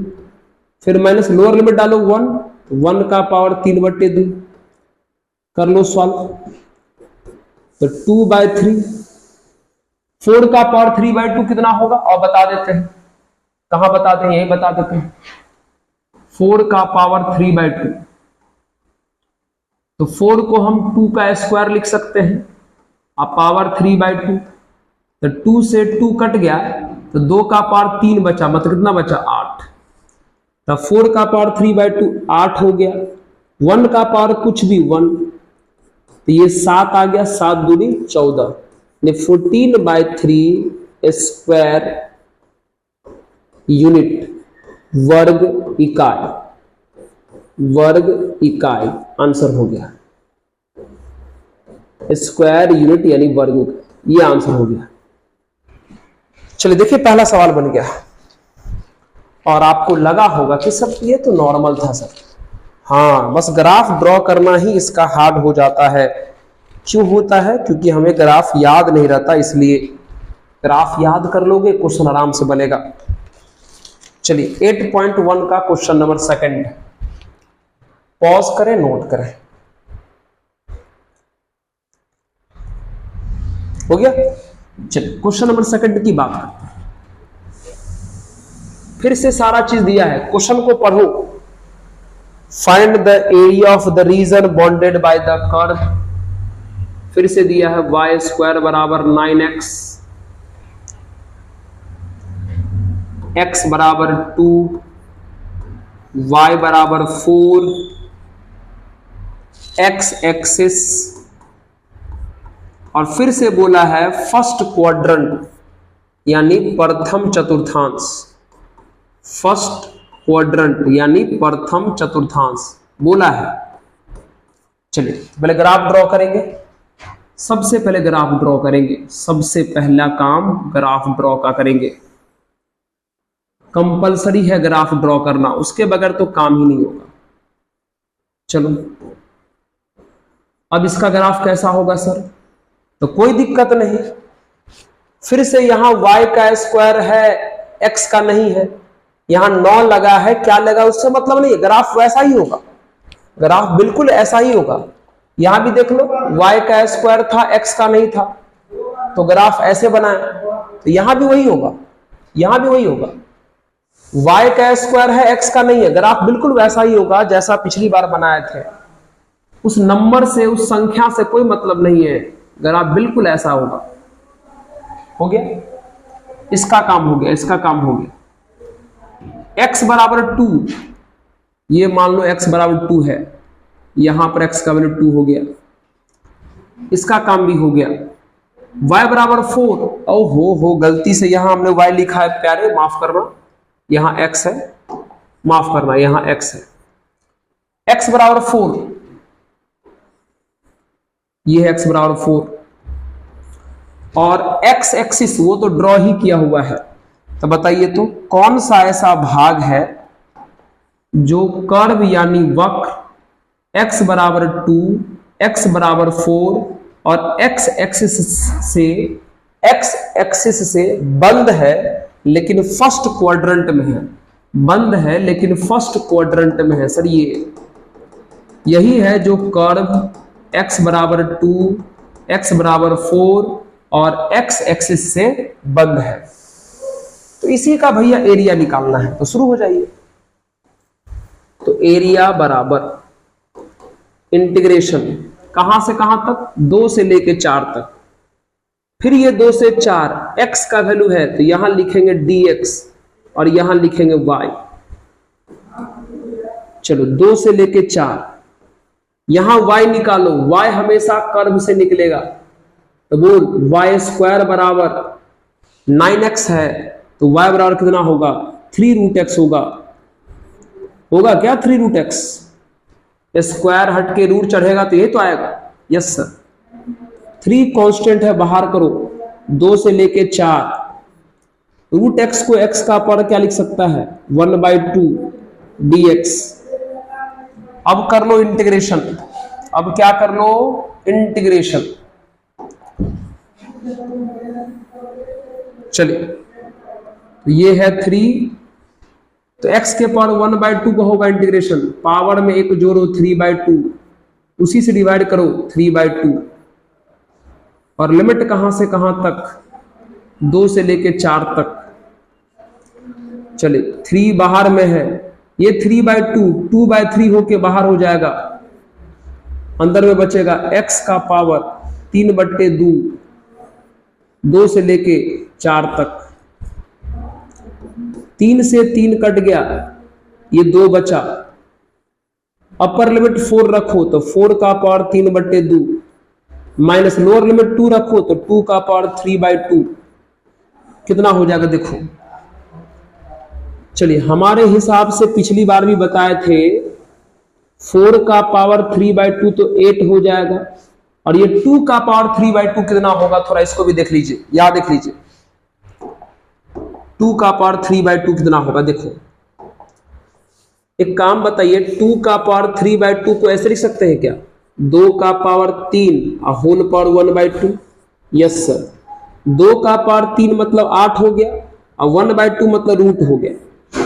फिर माइनस लोअर लिमिट डालो 1, तो 1 का पावर 3/2। कर लो सॉल्व, तो 2/3। 4 का पावर 3/2 कितना होगा? और बता देते हैं, कहां बताते हैं? यही बता देते हैं। 4 का पावर 3/2, तो 4 को हम 2 का स्क्वायर लिख सकते हैं, अब पावर 3/2। तो 2 से 2 कट गया, तो 2 का पावर 3 बचा, मतलब कितना बचा? 8। तो 4 का पावर 3/2 8 हो गया। 1 का पावर कुछ भी 1, तो ये 7 आ गया, 7 दूनी 14, 14/3 स्क्वायर यूनिट, वर्ग इकाई, वर्ग इकाई आंसर हो गया। स्क्वायर यूनिट यानी वर्ग, ये आंसर हो गया। चलिए देखिए, पहला सवाल बन गया और आपको लगा होगा कि सर ये तो नॉर्मल था सर। हाँ, बस ग्राफ ड्रॉ करना ही इसका हार्ड हो जाता है। क्यों होता है? क्योंकि हमें ग्राफ याद नहीं रहता, इसलिए ग्राफ याद कर लोगे क्वेश्चन आराम से बनेगा। चलिए 8.1 का क्वेश्चन नंबर सेकंड, पॉज करें, नोट करें। हो गया? चलिए क्वेश्चन नंबर सेकंड की बात करते हैं। फिर से सारा चीज दिया है, क्वेश्चन को पढ़ो। Find the area of the region bounded by the curve. फिर से दिया है y² बराबर 9x, x बराबर 2, y बराबर 4, x एक्सिस, और फिर से बोला है फर्स्ट क्वाड्रेंट यानी प्रथम चतुर्थांश, फर्स्ट क्वाड्रेंट यानी प्रथम चतुर्थांश बोला है। चलिए पहले ग्राफ ड्रॉ करेंगे, सबसे पहले ग्राफ ड्रॉ करेंगे, सबसे पहला काम ग्राफ ड्रॉ का करेंगे। कंपलसरी है ग्राफ ड्रॉ करना, उसके बगैर तो काम ही नहीं होगा। चलो अब इसका ग्राफ कैसा होगा सर? तो कोई दिक्कत नहीं, फिर से यहां y का स्क्वायर है, x का नहीं है, यहां 9 लगा है, क्या लगा उससे मतलब नहीं, ग्राफ वैसा ही होगा, ग्राफ बिल्कुल ऐसा ही होगा। यहां भी देख लो, y का स्क्वायर था, x का नहीं था, तो ग्राफ ऐसे बनाए, तो यहां भी वही होगा, यहां भी वही होगा। y का स्क्वायर है, x का नहीं है, ग्राफ बिल्कुल वैसा ही होगा जैसा पिछली बार बनाए थे। उस नंबर से, उस संख्या से कोई मतलब नहीं है, ग्राफ बिल्कुल ऐसा होगा। हो गया? इसका काम हो गया, इसका काम हो गया। x बराबर 2, ये मान लो x बराबर 2 है, यहां पर x का वैल्यू 2 हो गया, इसका काम भी हो गया। y बराबर 4, ओ हो गलती से यहां हमने y लिखा है प्यारे, माफ करना, यहां x है, माफ करना, यहां x है। x बराबर 4, ये है x बराबर 4, और x एक्सिस वो तो ड्रॉ ही किया हुआ है। तो बताइए तो कौन सा ऐसा भाग है जो कर्व यानी वक्र x बराबर 2, x बराबर 4 और x एक्सिस से बंद है लेकिन फर्स्ट क्वाड्रेंट में है, बंद है लेकिन फर्स्ट क्वाड्रेंट में है सर। ये यही है जो कर्व x बराबर 2, x बराबर 4 और x एक्सिस से बंद है। तो इसी का भैया एरिया निकालना है, तो शुरू हो जाइए। तो एरिया बराबर इंटीग्रेशन कहां से कहां तक? 2 से लेके 4 तक। फिर ये 2 से 4 x का वैल्यू है, तो यहां लिखेंगे dx और यहां लिखेंगे y। चलो 2 से लेके 4, यहां y निकालो, y हमेशा कर्व से निकलेगा, तो बोल y² बराबर 9x है, तो y बराबर कितना होगा? 3√x होगा, होगा क्या? 3√x, स्क्वायर हट के रूट चढ़ेगा तो ये तो आएगा, यस सर। 3 कांस्टेंट है, बाहर करो, 2 से लेके 4। रूट एक्स को एक्स का पावर क्या लिख सकता है, 1/2 dx। अब कर लो इंटीग्रेशन, अब क्या कर लो, इंटीग्रेशन। चलिए, तो ये है 3, तो x के पावर 1/2 का होगा इंटीग्रेशन, पावर में एक जोड़ो 3/2, उसी से डिवाइड करो 3/2, और लिमिट कहां से कहां तक, 2 से लेके 4 तक। चलिए 3 बाहर में है, ये 3/2 2/3 होके बाहर हो जाएगा, अंदर में बचेगा x का पावर 3/2, 2 से लेके 4 तक। 3 से 3 कट गया, ये 2 बचा, अपर लिमिट 4 रखो तो 4 का पावर 3/2, माइनस लोअर लिमिट 2 रखो तो 2 का पावर 3/2, कितना हो जाएगा देखो। चलिए हमारे हिसाब से पिछली बार भी बताए थे 4 का पावर 3/2 तो 8 हो जाएगा, और ये 2 का पावर 3/2 कितना होगा, थोड़ा इसको भी देख लीजिए, याद देख लीजिए। 2 का पावर 3/2 कितना होगा देखो। एक काम बताइए, 2 का पावर 3/2 को ऐसे लिख सकते हैं क्या, 2 का पावर 3 और होल पावर 1/2। यस सर, 2 का पावर 3 मतलब 8 हो गया, और 1/2 मतलब रूट हो गया,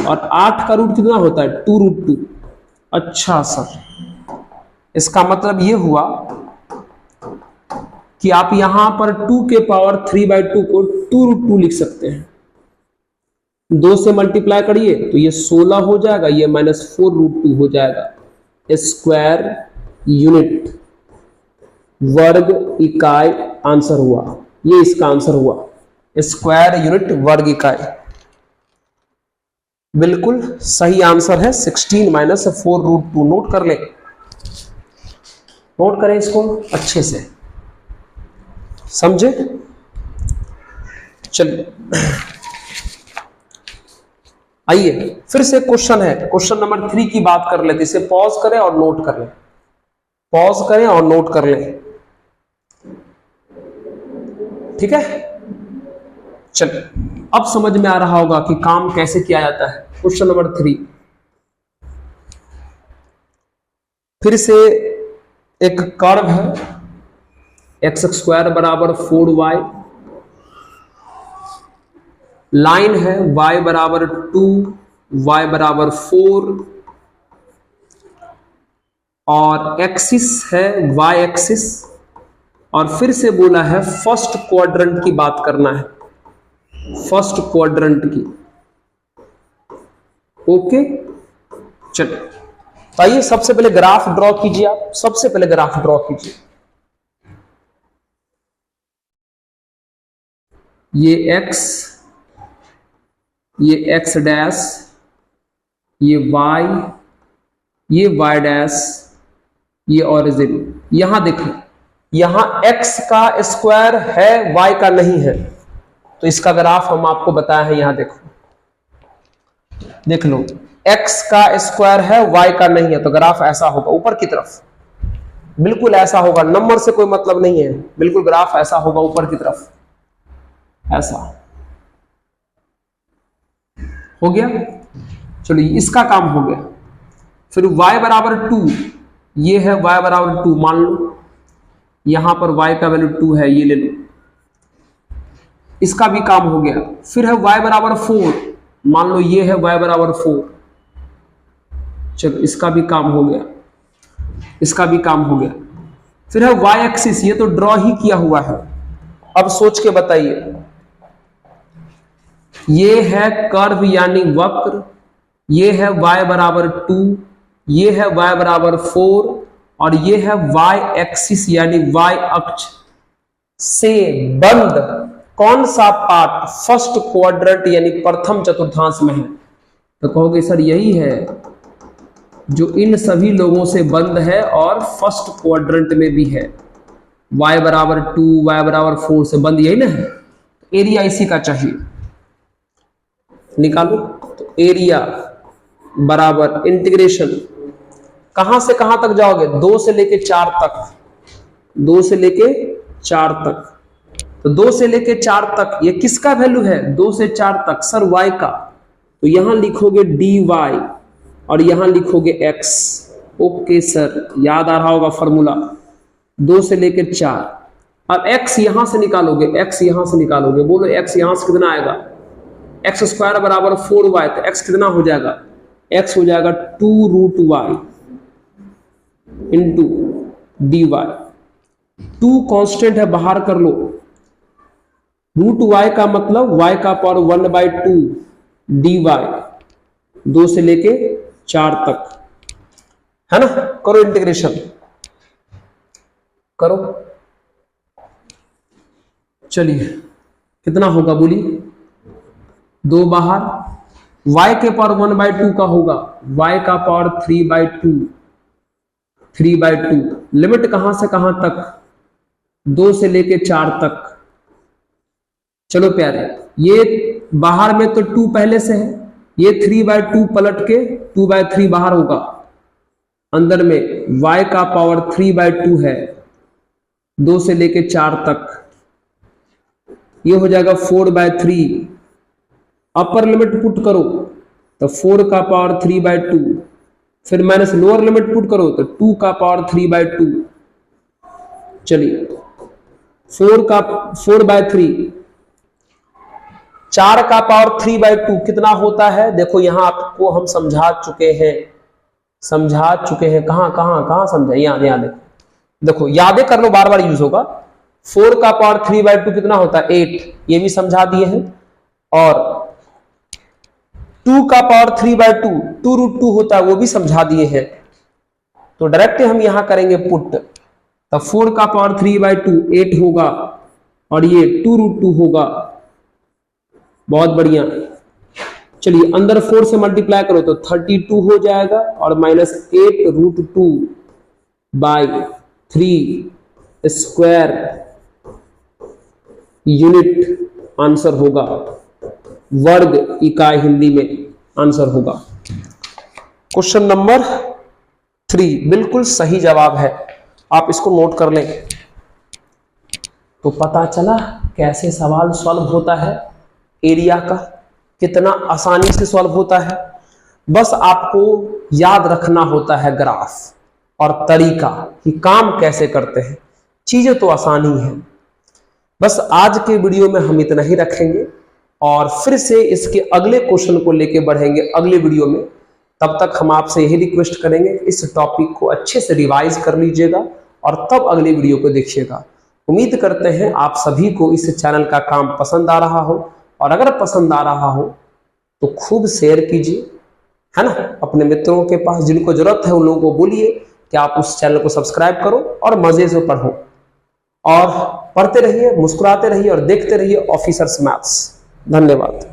और 8 का रूट कितना होता है, 2√2। अच्छा सर, इसका मतलब ये हुआ कि आप यहां पर 2 के पावर 3/2 को 2√2 लिख सकते हैं। 2 से मल्टीप्लाई करिए तो ये 16 हो जाएगा, ये -4√2 हो जाएगा। स्क्वायर यूनिट वर्ग इकाई आंसर हुआ, ये इसका आंसर हुआ, स्क्वायर यूनिट वर्ग इकाई। बिल्कुल सही आंसर है 16 - 4√2। नोट कर ले, नोट करें इसको अच्छे से, समझे। चलिए आइए फिर से क्वेश्चन है, क्वेश्चन नंबर 3 की बात कर लेते, इसे पॉज करें और नोट कर लें, पॉज करें और नोट कर लें, ठीक है। चलिए अब समझ में आ रहा होगा कि काम कैसे किया जाता है। क्वेश्चन नंबर 3 फिर से एक कर्व है, x² = 4y, लाइन है y = 2, y = 4, और एक्सिस है y एक्सिस, और फिर से बोला है फर्स्ट क्वाड्रेंट की बात करना है, फर्स्ट क्वाड्रेंट की। ओके चलिए, तो आइए सबसे पहले ग्राफ ड्रॉ कीजिए, आप सबसे पहले ग्राफ ड्रॉ कीजिए। ये x, ये x डैश, ये y, ये y डैश, ये ओरिजिन। यहां देखो, यहां x का स्क्वायर है, y का नहीं है, तो इसका ग्राफ हम आपको बताया है। यहां देखो, देख लो, x का स्क्वायर है, y का नहीं है, तो ग्राफ ऐसा होगा ऊपर की तरफ, बिल्कुल ऐसा होगा, नंबर से कोई मतलब नहीं है, बिल्कुल ग्राफ ऐसा होगा ऊपर की तरफ, ऐसा हो गया। चलो इसका काम हो गया। फिर y = 2, ये है y = 2, मान लो यहां पर y का वैल्यू 2 है, ये ले लो, इसका भी काम हो गया। फिर है y = 4, मान लो ये है y = 4, चलो इसका भी काम हो गया, इसका भी काम हो गया। फिर है y एक्सिस, ये तो ड्रॉ ही किया हुआ है। अब सोच के बताइए, ये है कर्व यानी वक्र, ये है y = 2, ये है y = 4, और ये है y एक्सिस यानी y अक्ष से बंद कौन सा पार्ट फर्स्ट क्वाड्रेंट यानी प्रथम चतुर्थांश में है। तो कहोगे सर यही है जो इन सभी लोगों से बंद है और फर्स्ट क्वाड्रेंट में भी है, y = 2, y = 4 से बंद, यही ना है। एरिया इसी का चाहिए, निकालो। तो एरिया बराबर इंटीग्रेशन, कहां से कहां तक जाओगे, 2 से लेके 4 तक, 2 से लेके 4 तक। तो 2 से लेके 4 तक ये किसका वैल्यू है? 2 से 4 तक सर y का, तो यहां लिखोगे dy और यहां लिखोगे x। ओके सर, याद आ रहा होगा फॉर्मूला, 2 से लेके 4। अब x यहां से निकालोगे, x यहां से निकालोगे, बोलो x यहां से कितना आएगा? x स्क्वायर बराबर 4y, तो x कितना हो जाएगा? x हो जाएगा 2√y इंटू dy। 2 कांस्टेंट है, बाहर कर लो। √y का मतलब y का पावर 1/2 dy, 2 से लेके 4 तक, है ना। करो इंटीग्रेशन, करो। चलिए कितना होगा बोलिए? 2 बाहर, y के पावर 1/2 का होगा, y का पावर 3/2। लिमिट कहां से कहां तक? 2 से लेके 4 तक। चलो प्यारे, ये बाहर में तो 2 पहले से है, ये 3/2 पलट के 2/3 बाहर होगा। अंदर में y का पावर 3/2 है, 2 से लेके 4 तक, ये हो जाएगा 4/3। अपर लिमिट पुट करो तो 4 का पावर 3/2, फिर माइनस लोअर लिमिट पुट करो तो 2 का पावर 3/2। चलिए 4/3, 4 का पावर 3/2 कितना होता है? देखो यहां आपको हम समझा चुके हैं। कहां समझा? यहां देखो यादें कर लो, बार बार यूज होगा। 4 का पावर 3/2 कितना होता है? 8, ये भी समझा दिए हैं। और 2 का पावर 3/2 2√2 होता है, वो भी समझा दिए हैं। तो डायरेक्ट हम यहां करेंगे पुट, तो 4 का पावर 3/2 8 होगा और ये 2√2 होगा। बहुत बढ़िया। चलिए अंदर 4 से मल्टीप्लाई करो तो 32 हो जाएगा और -8√2/3 स्क्वायर यूनिट आंसर होगा। वर्ग इकाई हिंदी में आंसर होगा। क्वेश्चन नंबर 3 बिल्कुल सही जवाब है, आप इसको नोट कर लें। तो पता चला कैसे सवाल सॉल्व होता है एरिया का, कितना आसानी से सॉल्व होता है। बस आपको याद रखना होता है ग्राफ और तरीका कि काम कैसे करते हैं। चीजें तो आसान ही है। बस आज के वीडियो में हम इतना ही रखेंगे और फिर से इसके अगले क्वेश्चन को लेके बढ़ेंगे अगले वीडियो में। तब तक हम आपसे यही रिक्वेस्ट करेंगे, इस टॉपिक को अच्छे से रिवाइज कर लीजिएगा और तब अगले वीडियो को देखिएगा। उम्मीद करते हैं आप सभी को इस चैनल का काम पसंद आ रहा हो, और अगर पसंद आ रहा हो तो खूब शेयर कीजिए, है ना। अपने मित्रों के पास जिनको जरूरत है उन लोगों को बोलिए कि आप उस चैनल को सब्सक्राइब करो और मजे से पढ़ो। और पढ़ते रहिए, मुस्कुराते रहिए और देखते रहिए ऑफिसर्स मैथ्स। धन्यवाद।